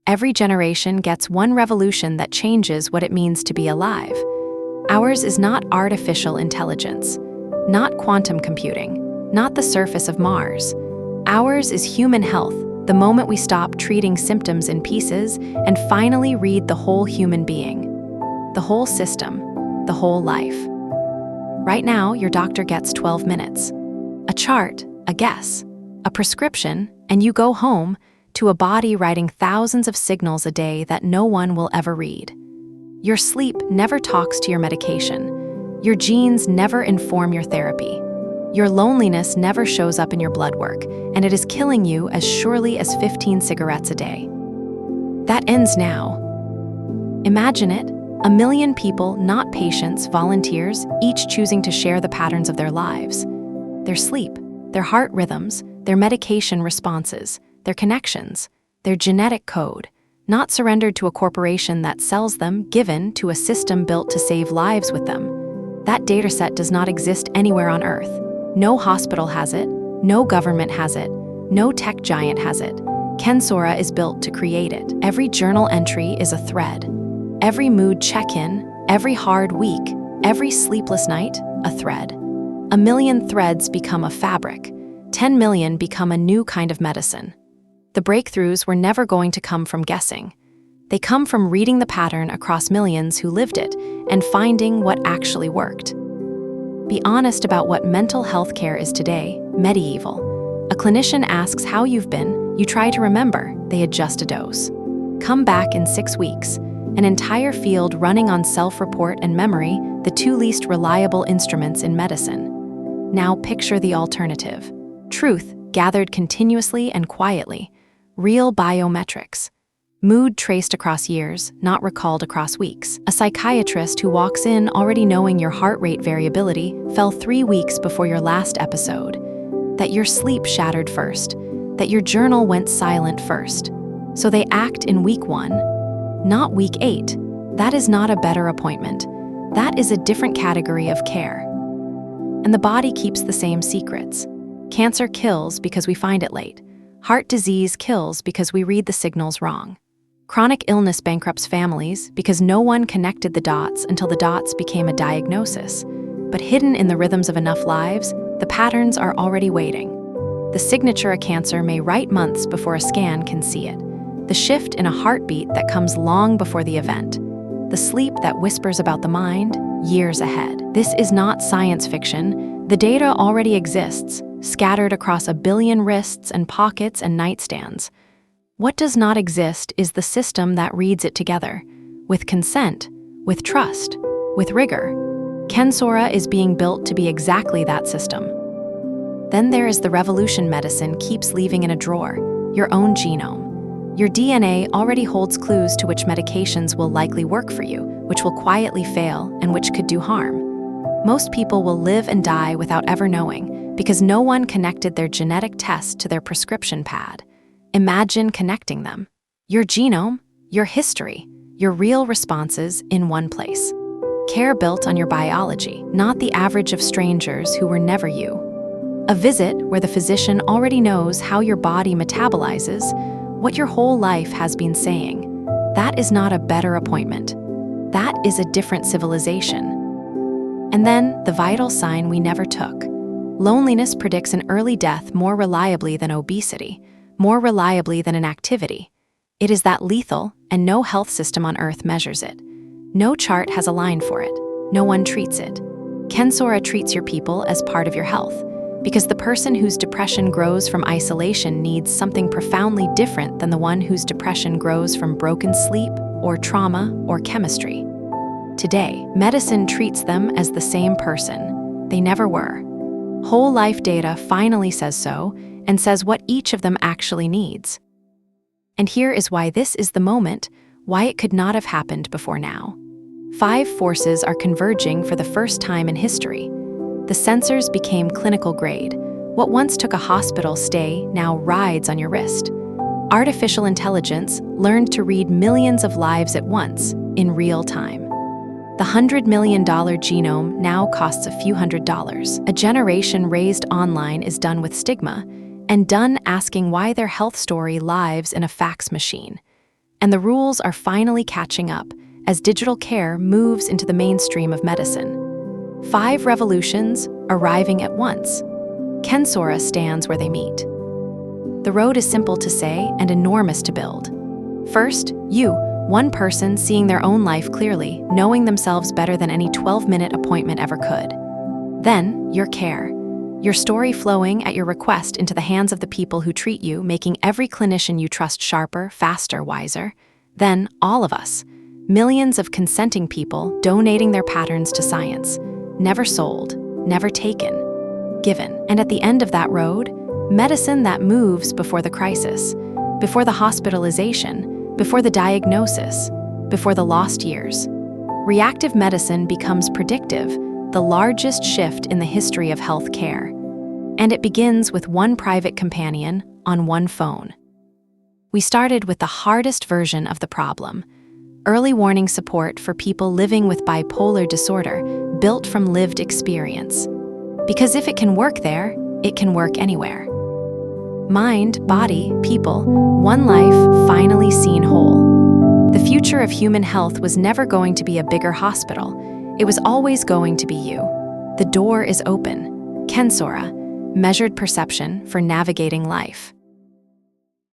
Every generation gets one revolution that changes what it means to be alive. Ours is not artificial intelligence, not quantum computing, not the surface of Mars. Ours is human health, the moment we stop treating symptoms in pieces and finally read the whole human being, the whole system, the whole life. Right now, your doctor gets 12 minutes. A chart, a guess, a prescription, and you go home to a body writing thousands of signals a day that no one will ever read. Your sleep never talks to your medication. Your genes never inform your therapy. Your loneliness never shows up in your blood work, and it is killing you as surely as 15 cigarettes a day. That ends now. Imagine it, 1 million people, not patients, volunteers, each choosing to share the patterns of their lives. Their sleep, their heart rhythms, their medication responses, their connections, their genetic code, not surrendered to a corporation that sells them, given to a system built to save lives with them. That dataset does not exist anywhere on Earth. No hospital has it, no government has it, no tech giant has it. Kensora is built to create it. Every journal entry is a thread. Every mood check-in, every hard week, every sleepless night, a thread. 1 million threads become a fabric. 10 million become a new kind of medicine. The breakthroughs were never going to come from guessing. They come from reading the pattern across millions who lived it and finding what actually worked. Be honest about what mental health care is today, medieval. A clinician asks how you've been, you try to remember, they adjust a dose. Come back in 6 weeks, an entire field running on self-report and memory, the two least reliable instruments in medicine. Now picture the alternative. Truth gathered continuously and quietly. Real biometrics. Mood traced across years, not recalled across weeks. A psychiatrist who walks in already knowing your heart rate variability fell 3 weeks before your last episode. That your sleep shattered first. That your journal went silent first. So they act in week 1, not week 8. That is not a better appointment. That is a different category of care. And the body keeps the same secrets. Cancer kills because we find it late. Heart disease kills because we read the signals wrong. Chronic illness bankrupts families because no one connected the dots until the dots became a diagnosis. But hidden in the rhythms of enough lives, the patterns are already waiting. The signature a cancer may write months before a scan can see it. The shift in a heartbeat that comes long before the event. The sleep that whispers about the mind, years ahead. This is not science fiction. The data already exists, scattered across 1 billion wrists and pockets and nightstands. What does not exist is the system that reads it together, with consent, with trust, with rigor. Kensora is being built to be exactly that system. Then there is the revolution medicine keeps leaving in a drawer, your own genome. Your DNA already holds clues to which medications will likely work for you, which will quietly fail, and which could do harm. Most people will live and die without ever knowing, because no one connected their genetic test to their prescription pad. Imagine connecting them. Your genome, your history, your real responses in one place. Care built on your biology, not the average of strangers who were never you. A visit where the physician already knows how your body metabolizes, what your whole life has been saying. That is not a better appointment. That is a different civilization. And then, the vital sign we never took. Loneliness predicts an early death more reliably than obesity, more reliably than inactivity. It is that lethal, and no health system on Earth measures it. No chart has a line for it. No one treats it. Kensora treats your people as part of your health, because the person whose depression grows from isolation needs something profoundly different than the one whose depression grows from broken sleep, or trauma, or chemistry. Today, medicine treats them as the same person. They never were. Whole life data finally says so, and says what each of them actually needs. And here is why this is the moment, why it could not have happened before now. 5 forces are converging for the first time in history. The sensors became clinical grade. What once took a hospital stay now rides on your wrist. Artificial intelligence learned to read millions of lives at once, in real time. The $100 million genome now costs a few $100s. A generation raised online is done with stigma, and done asking why their health story lives in a fax machine. And the rules are finally catching up as digital care moves into the mainstream of medicine. 5 revolutions arriving at once. Kensora stands where they meet. The road is simple to say and enormous to build. First, you, one person seeing their own life clearly, knowing themselves better than any 12-minute appointment ever could. Then, your care. Your story flowing at your request into the hands of the people who treat you, making every clinician you trust sharper, faster, wiser. Then, all of us. Millions of consenting people donating their patterns to science. Never sold, never taken, given. And at the end of that road, medicine that moves before the crisis, before the hospitalization, before the diagnosis, before the lost years. Reactive medicine becomes predictive, the largest shift in the history of health care. And it begins with one private companion on one phone. We started with the hardest version of the problem: early warning support for people living with bipolar disorder, built from lived experience. Because if it can work there, it can work anywhere. Mind, body, people, one life finally seen whole. The future of human health was never going to be a bigger hospital. It was always going to be you. The door is open. Kensora, measured perception for navigating life.